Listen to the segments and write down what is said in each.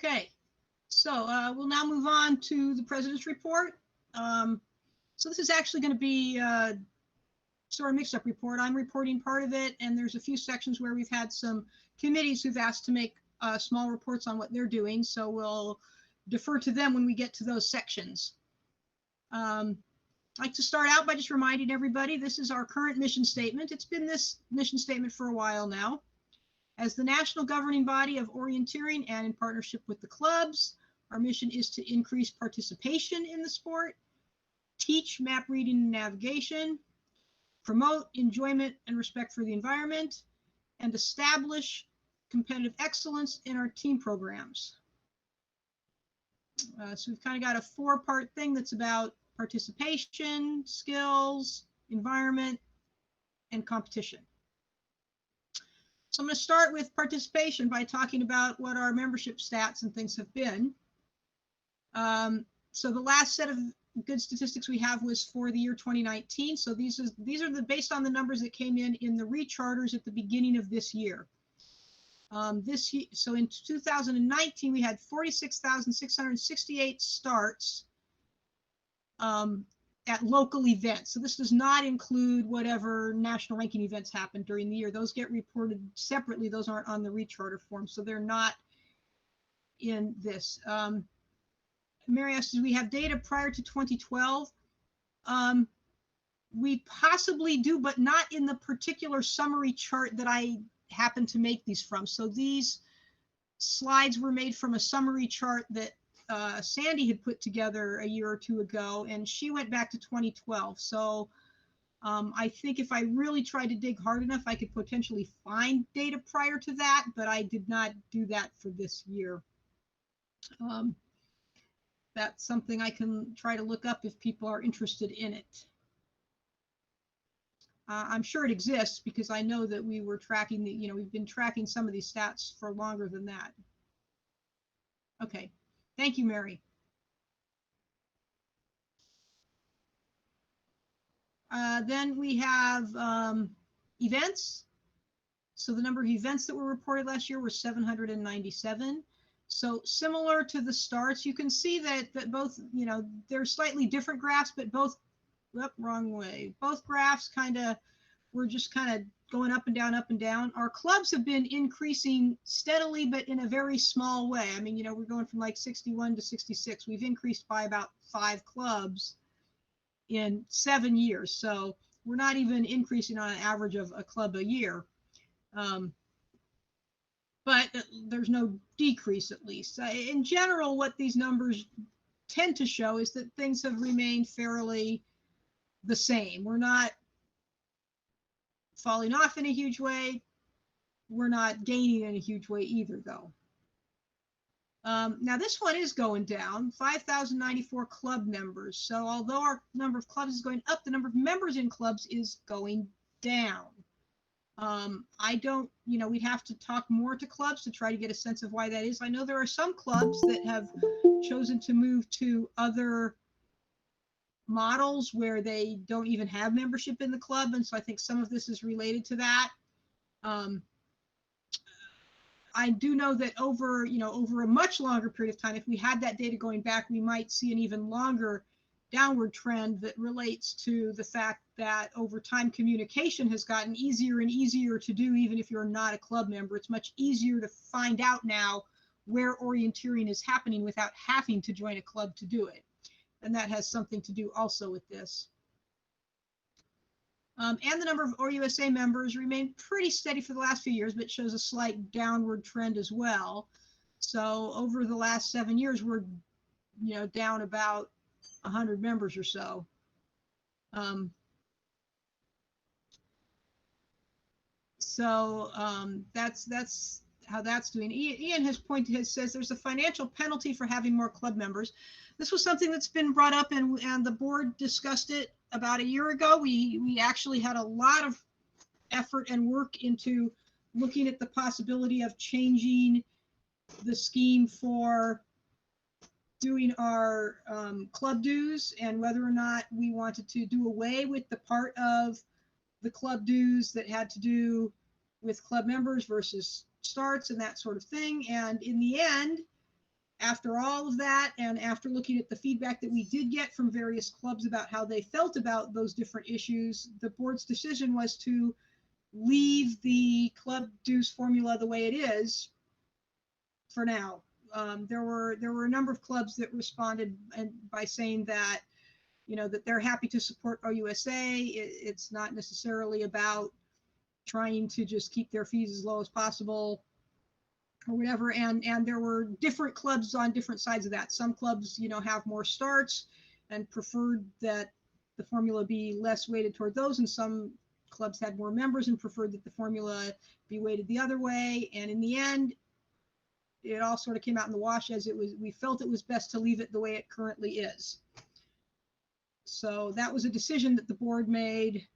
Okay, so we'll now move on to the President's report. So this is actually going to be sort of mixed up report. I'm reporting part of it, and there's a few sections where we've had some committees who've asked to make small reports on what they're doing, so we'll defer to them when we get to those sections. I'd like to start out by just reminding everybody this is our current mission statement. It's been this mission statement for a while now. As the national governing body of orienteering and in partnership with the clubs, our mission is to increase participation in the sport, teach map reading and navigation, promote enjoyment and respect for the environment, and establish competitive excellence in our team programs. So we've kind of got a four-part thing that's about participation, skills, environment, and competition. So I'm going to start with participation by talking about what our membership stats and things have been. So the last set of good statistics we have was for the year 2019. So these are based on the numbers that came in the recharters at the beginning of this year. So in 2019 we had 46,668 starts at local events. So this does not include whatever national ranking events happened during the year. Those get reported separately. Those aren't on the recharter form, so they're not in this. Mary asked, do we have data prior to 2012? We possibly do, but not in the particular summary chart that I happen to make these from. So these slides were made from a summary chart that Sandy had put together a year or two ago, and she went back to 2012. So I think if I really tried to dig hard enough, I could potentially find data prior to that, but I did not do that for this year. That's something I can try to look up if people are interested in it. I'm sure it exists because I know that we were tracking we've been tracking some of these stats for longer than that. Okay. Thank you, Mary. Then we have events. So the number of events that were reported last year were 797. So similar to the starts, you can see that both, they're slightly different graphs, but both, wrong way. Both graphs were just kind of going up and down, up and down. Our clubs have been increasing steadily, but in a very small way. I mean, we're going from like 61 to 66. We've increased by about 5 clubs in 7 years. So we're not even increasing on an average of a club a year. But there's no decrease, at least. In general, what these numbers tend to show is that things have remained fairly the same. We're not falling off in a huge way. We're not gaining in a huge way either, though. Now this one is going down, 5,094 club members. So although our number of clubs is going up, the number of members in clubs is going down. I don't, we'd have to talk more to clubs to try to get a sense of why that is. I know there are some clubs that have chosen to move to other models where they don't even have membership in the club, and so I think some of this is related to that. I do know that over a much longer period of time, if we had that data going back, we might see an even longer downward trend that relates to the fact that over time communication has gotten easier and easier to do, even if you're not a club member. It's much easier to find out now where orienteering is happening without having to join a club to do it. And that has something to do also with this. And the number of ORUSA members remained pretty steady for the last few years, but shows a slight downward trend as well. So over the last 7 years, we're down about 100 members or so. That's how that's doing. Ian says there's a financial penalty for having more club members. This was something that's been brought up, and the board discussed it about a year ago. We actually had a lot of effort and work into looking at the possibility of changing the scheme for doing our club dues, and whether or not we wanted to do away with the part of the club dues that had to do with club members versus starts and that sort of thing. And in the end, after all of that, and after looking at the feedback that we did get from various clubs about how they felt about those different issues, the board's decision was to leave the club dues formula the way it is for now. There were a number of clubs that responded by saying that, you know, that they're happy to support OUSA. It's not necessarily about trying to just keep their fees as low as possible or whatever. And there were different clubs on different sides of that. Some clubs, you know, have more starts and preferred that the formula be less weighted toward those, and some clubs had more members and preferred that the formula be weighted the other way. And in the end, it all sort of came out in the wash, as it was, we felt it was best to leave it the way it currently is. So that was a decision that the board made,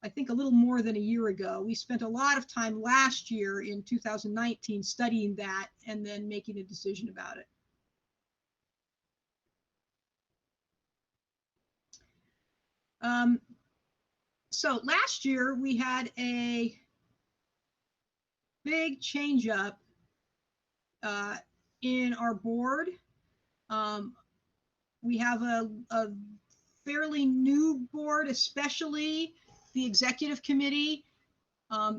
I think, a little more than a year ago. We spent a lot of time last year in 2019 studying that and then making a decision about it. So last year we had a big change up in our board. We have a fairly new board, especially the executive committee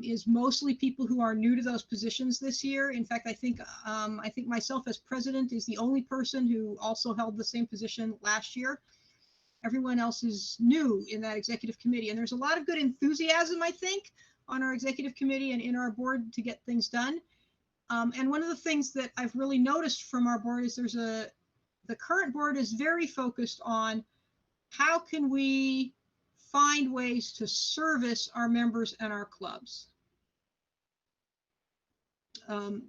is mostly people who are new to those positions this year. In fact, I think myself as president is the only person who also held the same position last year. Everyone else is new in that executive committee, and there's a lot of good enthusiasm, I think, on our executive committee and in our board to get things done. And one of the things that I've really noticed from our board is the current board is very focused on how can we find ways to service our members and our clubs.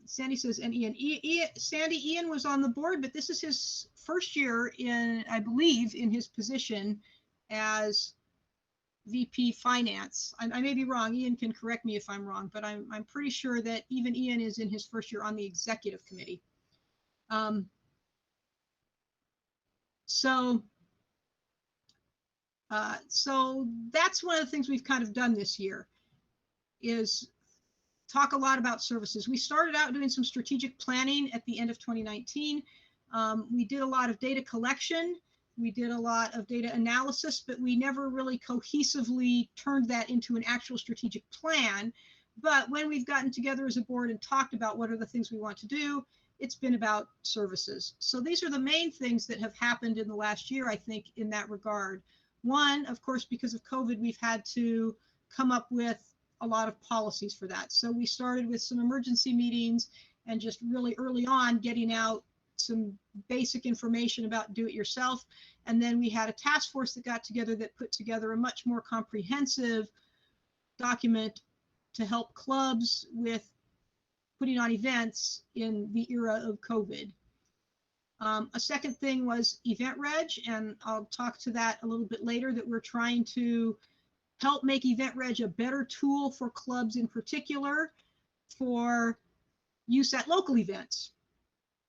Sandy says, and Ian was on the board, but this is his first year in, I believe, in his position as VP Finance. I may be wrong. Ian can correct me if I'm wrong, but I'm pretty sure that even Ian is in his first year on the executive committee. So that's one of the things we've kind of done this year, is talk a lot about services. We started out doing some strategic planning at the end of 2019. We did a lot of data collection. We did a lot of data analysis, but we never really cohesively turned that into an actual strategic plan. But when we've gotten together as a board and talked about what are the things we want to do, it's been about services. So these are the main things that have happened in the last year, I think, in that regard. One, of course, because of COVID, we've had to come up with a lot of policies for that. So we started with some emergency meetings and just really early on getting out some basic information about do-it-yourself. And then we had a task force that got together that put together a much more comprehensive document to help clubs with putting on events in the era of COVID. A second thing was Event Reg, and I'll talk to that a little bit later, that we're trying to help make Event Reg a better tool for clubs in particular for use at local events.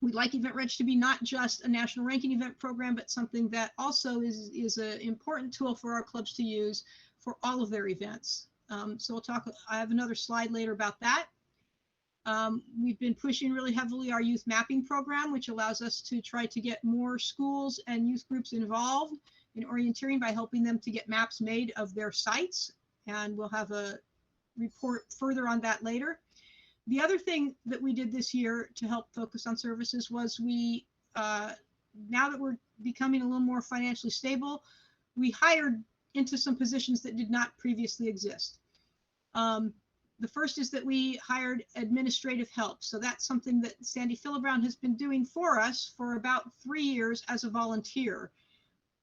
We'd like Event Reg to be not just a national ranking event program, but something that also is an important tool for our clubs to use for all of their events. So we'll talk, I have another slide later about that. We've been pushing really heavily our youth mapping program, which allows us to try to get more schools and youth groups involved in orienteering by helping them to get maps made of their sites. And we'll have a report further on that later. The other thing that we did this year to help focus on services was we, now that we're becoming a little more financially stable, we hired into some positions that did not previously exist. The first is that we hired administrative help. So that's something that Sandy Philibrown has been doing for us for about 3 years as a volunteer.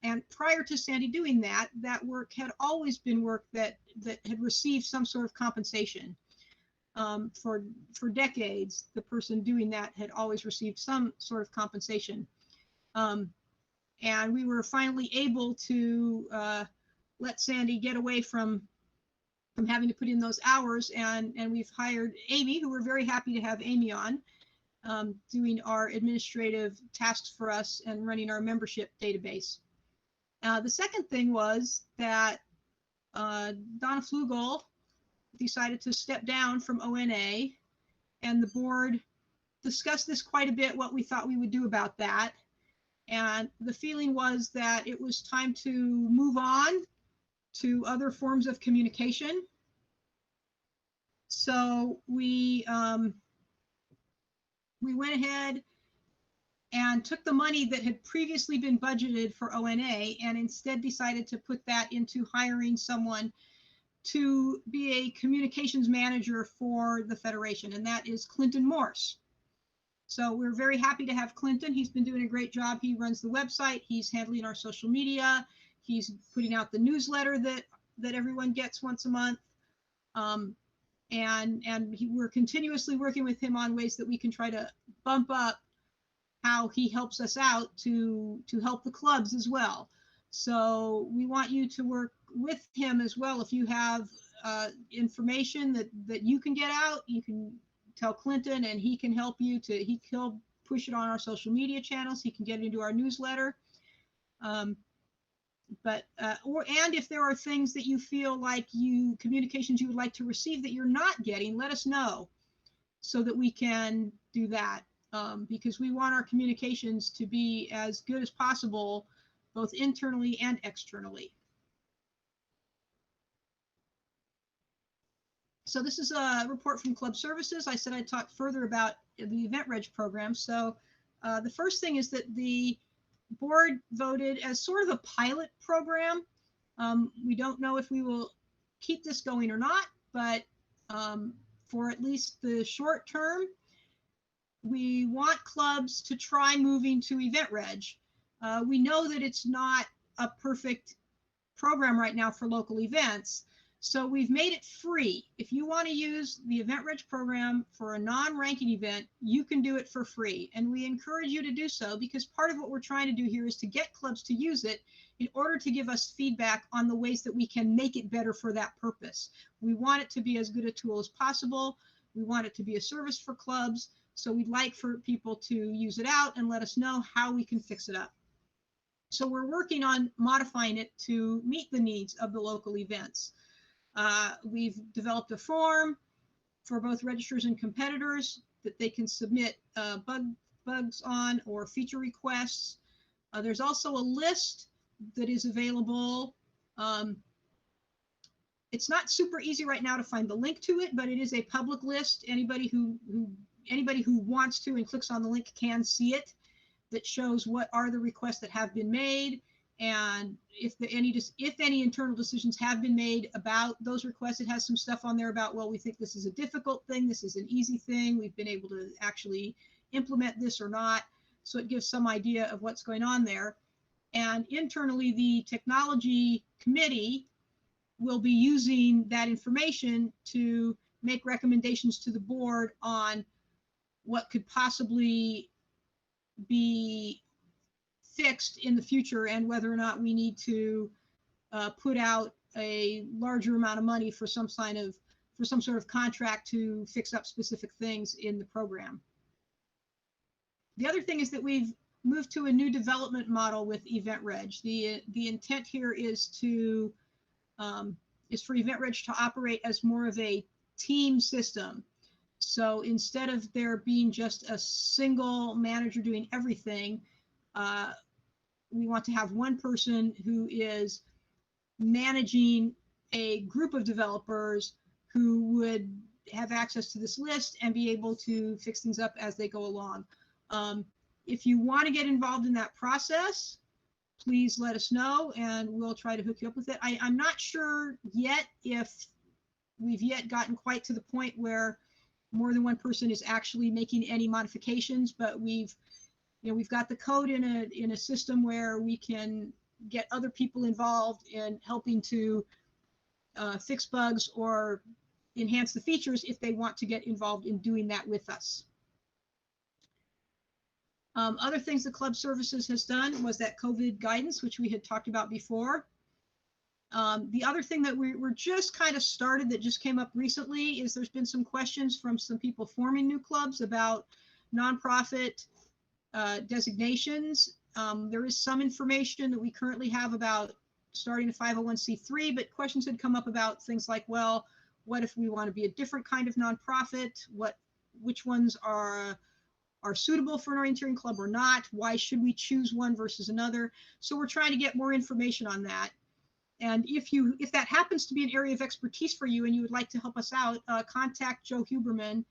And prior to Sandy doing that, that work had always been work that had received some sort of compensation. For decades, the person doing that had always received some sort of compensation. And we were finally able to let Sandy get away from having to put in those hours, and we've hired Amy, who we're very happy to have Amy on, doing our administrative tasks for us and running our membership database. The second thing was that Donna Flugel decided to step down from ONA, and the board discussed this quite a bit, what we thought we would do about that. And the feeling was that it was time to move on to other forms of communication. So we went ahead and took the money that had previously been budgeted for ONA and instead decided to put that into hiring someone to be a communications manager for the Federation, and that is Clinton Morse. So we're very happy to have Clinton. He's been doing a great job. He runs the website. He's handling our social media. He's putting out the newsletter that everyone gets once a month. We're continuously working with him on ways that we can try to bump up how he helps us out to help the clubs as well. So we want you to work with him as well. If you have information that you can get out, you can tell Clinton and he can help you he'll push it on our social media channels. He can get it into our newsletter. And if there are things that you feel like communications you would like to receive that you're not getting, let us know so that we can do that. Because we want our communications to be as good as possible, both internally and externally. So this is a report from Club Services. I said I'd talk further about the Event Reg program. So the first thing is that the board voted as sort of a pilot program. We don't know if we will keep this going or not, but for at least the short term, we want clubs to try moving to Event Reg. We know that it's not a perfect program right now for local events, so we've made it free. If you want to use the Event Reg program for a non-ranking event, you can do it for free, and we encourage you to do so because part of what we're trying to do here is to get clubs to use it in order to give us feedback on the ways that we can make it better for that purpose. We want it to be as good a tool as possible. We want it to be a service for clubs. So we'd like for people to use it out and let us know how we can fix it up. So we're working on modifying it to meet the needs of the local events. We've developed a form for both registrars and competitors that they can submit bugs on or feature requests. There's also a list that is available. It's not super easy right now to find the link to it, but it is a public list. Anybody who wants to and clicks on the link can see it, that shows what are the requests that have been made, and if any internal decisions have been made about those requests. It has some stuff on there about, well, we think this is a difficult thing, this is an easy thing, we've been able to actually implement this or not. So it gives some idea of what's going on there. And internally, the technology committee will be using that information to make recommendations to the board on what could possibly be fixed in the future and whether or not we need to put out a larger amount of money for some sort of contract to fix up specific things in the program. The other thing is that we've moved to a new development model with Event Reg. The intent here is for Event Reg to operate as more of a team system. So instead of there being just a single manager doing everything, we want to have one person who is managing a group of developers who would have access to this list and be able to fix things up as they go along. If you want to get involved in that process, please let us know and we'll try to hook you up with it. I'm not sure yet if we've yet gotten quite to the point where more than one person is actually making any modifications, but we've got the code in a system where we can get other people involved in helping to fix bugs or enhance the features if they want to get involved in doing that with us. Other things the Club Services has done was that COVID guidance, which we had talked about before. The other thing that we're just kind of started that just came up recently is there's been some questions from some people forming new clubs about nonprofit designations. There is some information that we currently have about starting a 501c3, but questions had come up about things like, well, what if we want to be a different kind of nonprofit? Which ones are are suitable for an orienteering club or not. Why should we choose one versus another? So we're trying to get more information on that. And if that happens to be an area of expertise for you and you would like to help us out, contact Joe Huberman,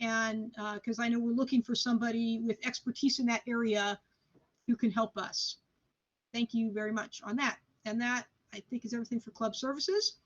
and because I know we're looking for somebody with expertise in that area who can help us. Thank you very much on that. And that, I think, is everything for club services.